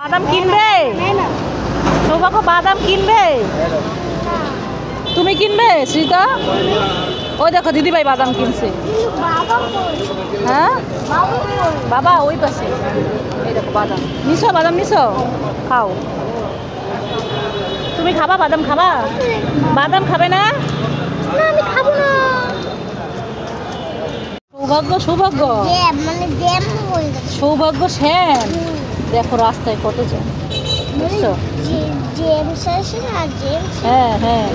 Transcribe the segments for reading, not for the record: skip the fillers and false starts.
বাদাম কিনবে? সৌভাগ্য বাদাম কিনবে? তুমি কিনবে শ্রীতা? ওই দেখো দিদিভাই বাদাম কিনছে। হ্যাঁ বাবা ওই পাশে। এই দেখো বাদাম নিছো, বাদাম নিছো, খাও। তুমি খাবা বাদাম? খাবা বাদাম? খাবে না? আমি খাবো না। সৌভাগ্য সৌভাগ্য সৌভাগ্য শ্যাম দেখো রাস্তায় কত জ্যাম বুঝছো? হ্যাঁ হ্যাঁ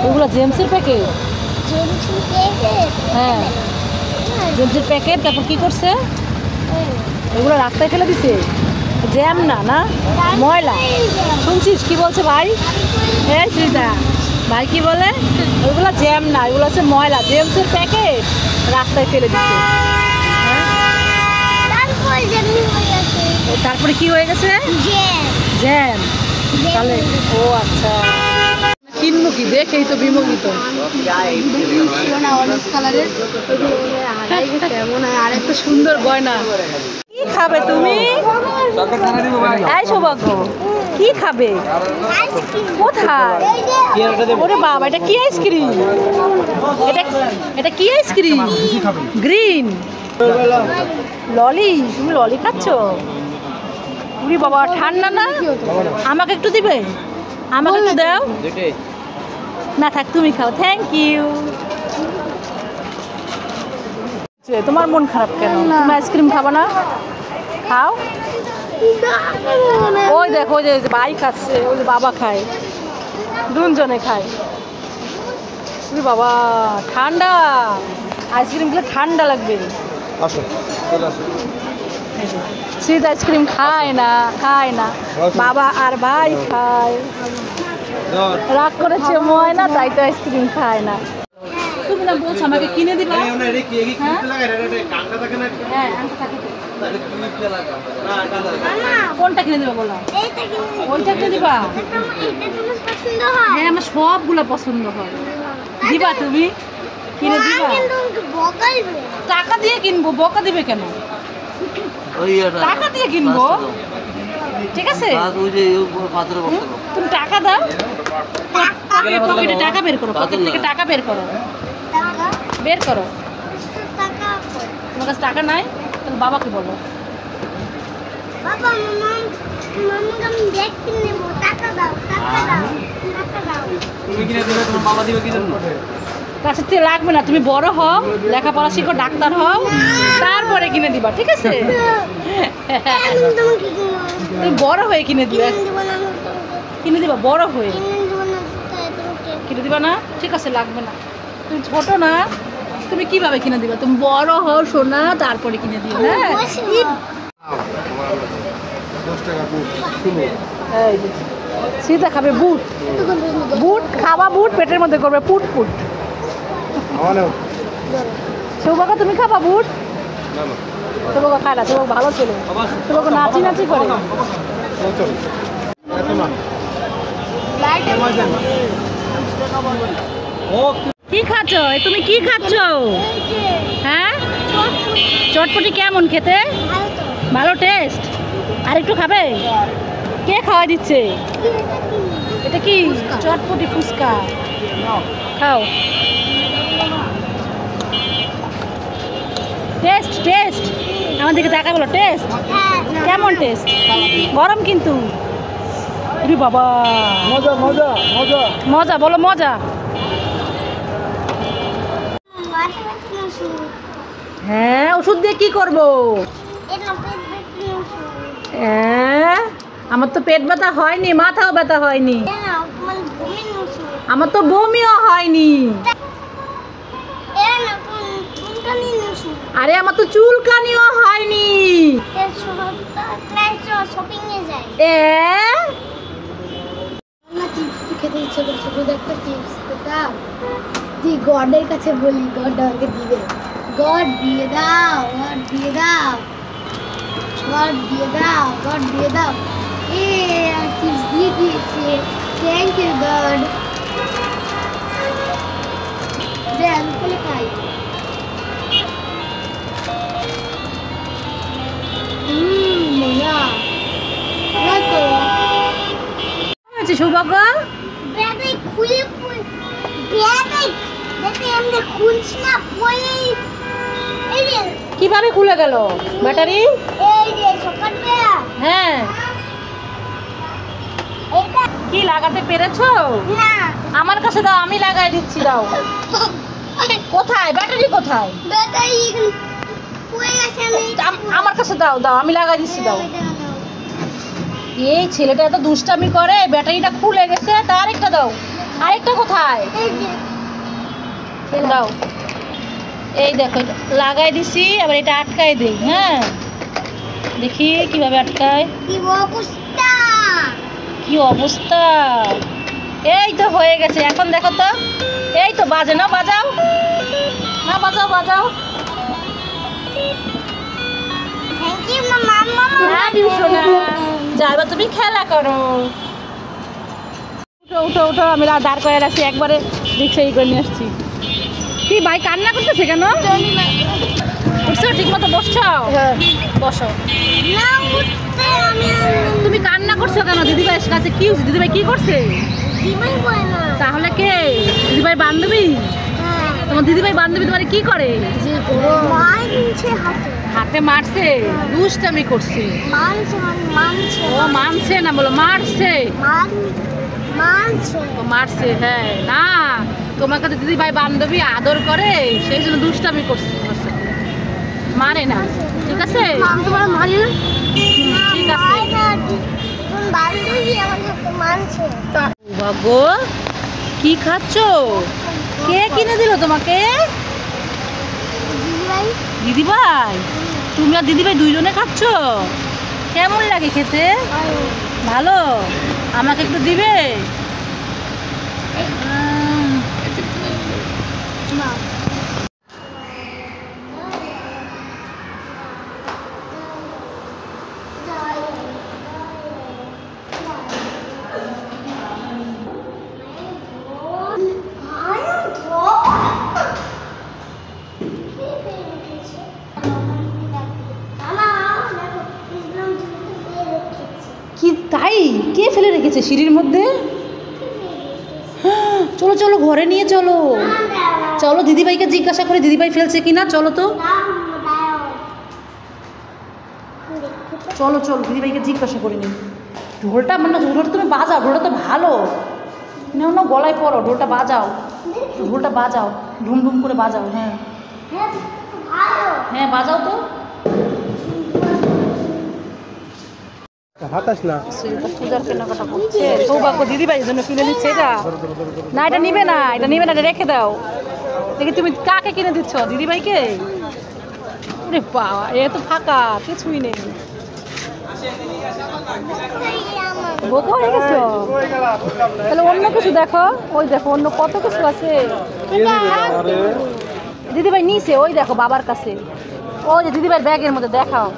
ওগুলো জেমসের প্যাকেট। হ্যাঁ জেমসের প্যাকেট। তারপর কি করছে? ওগুলো রাস্তায় ফেলে দিছে। জ্যাম না না ময়লা। শুনছিস কি বলছে ভাই? হ্যাঁ শ্রীতা ভাই কি বলে? ওইগুলো জ্যাম না, ওইগুলো হচ্ছে ময়লা। জেমসের প্যাকেট রাস্তায় ফেলে দিচ্ছে। তারপরে কি হয়ে গেছে? জ্যাম। তাহলে ও আচ্ছা কিনবো কি দেখেই তো বিমোহিত। আর একটা সুন্দর গয়না। কি খাবে তুমি? এই সৌভাগ্য কি খাবে? কোথায়? ওরে বাবা এটা কি আইসক্রিম? এটা কি আইসক্রিম? গ্রিন ললি। তুমি ললি খাচ্ছ? উরি বাবা ঠান্ডা না? আমাকে একটু দিবে? আমাকে একটু দাও না। থাক তুমি খাও। Thank you. তোমার মন খারাপ কেন? তুমি আইসক্রিম খাবো না? খাও। ওই দেখো ওই যে ভাই খাচ্ছে, ওই যে বাবা খায়, দুজনে খায়। বাবা ঠান্ডা আইসক্রিম খেলে ঠান্ডা লাগবে। শীত আইসক্রিম খায় না, খায় না। বাবা আর ভাই খায়। রাগ করেছে ময়না তাই তো আইসক্রিম খায় না। তুমি না বলছো আমাকে কিনে দিবা? কোনটা কিনে দিবা বলো? ওইটা কিনে দিবা? হ্যাঁ আমার সবগুলো পছন্দ হয়। দিবা তুমি? কিনে দিবা? টাকা দিয়ে কিনবো। বকা দিবে কেন? টাকা দিয়ে কিনবো ঠিক আছে। তুমি টাকা দাও। পকেটে টাকা বের করো, পকেট থেকে টাকা বের করো, বের করো। তোমার কাছে টাকা নাই? তাহলে বাবাকে বলো। কাছে থেকে লাগবে না। তুমি বড় হও, লেখাপড়া শিখো, ডাক্তার হও, তারপরে কিনে দিবা ঠিক আছে? তুমি বড় হয়ে কিনে দিবা। কিনে দিবা বড় হয়ে। কিনে দিবা না? ঠিক আছে লাগবে না। তুমি ছোট না, তুমি কিভাবে কিনে দিবা? তুমি বড় হও সোনা, তারপরে কিনে দিও। হ্যাঁ সীতা খাবে বুট। বুট খাওয়া, বুট পেটের মধ্যে করবে পুট পুট। সৌভাগ্য তুমি খাবা বুট? সৌভাগ্য খায় না। সৌভাগ্য ভালো ছিল। সৌভাগ্য নাচি নাচি করে। কি খাচ্ছ? তুমি কি খাচ্ছ? হ্যাঁ চটপটি কেমন খেতে? ভালো টেস্ট। আর একটু খাবে? কে খাওয়া দিচ্ছে? এটা কি? চটপটি ফুচকা। খাও। টেস্ট টেস্ট আমার দিকে টাকা বলো। টেস্ট কেমন? টেস্ট গরম কিন্তু। বাবা মজা মজা মজা মজা বলো মজা। হ্যাঁ ওষুধ দিয়ে কি করবো? আমার তো পেট ব্যথা হয়নি, মাথাও ব্যথা হয়নি, আমার তো বমিও হয়নি। আরে আমার তো চুলকানিও হয়নি। খেতে ইচ্ছে করছে, যদি একটা চিপস পেতাম। জি গডের কাছে বলি, গড আমাকে দিবে। গড দিয়ে দাও, গড দিয়ে দাও, গড দিয়ে দাও, গড দিয়ে দাও। চিপস দিয়ে দিয়েছে। Thank you God. যে আমি বলে খাই। মজা। হচ্ছে সৌভাগ্য? কিভাবে খুলে গেল ব্যাটারি? হ্যাঁ, কি লাগাতে পেরেছো? আমার কাছে দাও, আমি লাগাই দিচ্ছি। দাও। কোথায় ব্যাটারি? কোথায়? আমার কাছে দাও, দাও, আমি লাগাই দিচ্ছি। দাও। এই ছেলেটা এত দুষ্টামি করে, ব্যাটারিটা খুলে গেছে। তার একটা দাও। আরেকটা কোথায়? দাও। এই দেখো, লাগাই দিছি। আবার এটা আটকাই দেই। হ্যাঁ, দেখি কিভাবে আটকায়। কি অবস্থা! এই তো হয়ে গেছে। এখন দেখো তো, এই তো বাজে না। বাজাও না, বাজাও, বাজাও। যাইবা তুমি খেলা করো। উঠো উঠো উঠো, আমি দাঁড় করে রাখছি, একবারে রিক্সা করে নিয়ে আসছি। কি ভাই কান্না করতেছে কেন? উঠছো ঠিক মতো? বসছো? বসো। তুমি কান্না করছো কেন? দিদিভাইয়ের কাছে কি হচ্ছে? দিদিভাই কি করছে? তাহলে কে? দিদিভাই বান্ধবী? তোমার দিদিভাই বান্ধবী তোমার কি করে? হাতে মারছে? দুষ্টামি করছে? ও মানছে না, বলো মারছে। মারছে, হ্যাঁ। না, তোমার কাছে দিদিভাই বান্ধবী আদর করে, সেই জন্য দুষ্টামি করছে। মানে না, ঠিক আছে? ঠিক আছে। ভাগ্য, কি খাচ্ছ? কে কিনে দিল তোমাকে? দিদিভাই। তুমি আর দিদিভাই দুইজনে খাচ্ছ? কেমন লাগে খেতে? ভালো। আমাকে একটু দিবে? কি তাই? কে ফেলে রেখেছে সিঁড়ির মধ্যে? চলো চলো, ঘরে নিয়ে চলো। চলো দিদিভাইকে জিজ্ঞাসা করে দিদিভাই ফেলছে কিনা। চলো তো, চলো চলো, দিদিভাইকে জিজ্ঞাসা করে নিন। ঢোলটা মানে ঢোলটা তুমি বাজাও, ঢোলটা তো ভালো না, গলায় পড়ো, ঢোলটা বাজাও। ঢোলটা বাজাও, ঢুম ঢুম করে বাজাও। হ্যাঁ হ্যাঁ, বাজাও তো। পূজার কেনাকাটা করছে সৌভাগ্য, দিদিভাইয়ের জন্য কিনে দিচ্ছে। এটা না, এটা নিবে না, এটা নিবে না, এটা রেখে দাও। দেখি তুমি কাকে কিনে দিচ্ছ? দিদিভাইকে? আরে বাবা, এ তো ফাঁকা, কিছুই নেই। বোকা হয়ে গেছো? তাহলে অন্য কিছু দেখো। ওই দেখো, অন্য কত কিছু আছে। দিদিভাই নিচে, ওই দেখো বাবার কাছে। ওই যে দিদিভাইয়ের ব্যাগের মধ্যে দেখাও।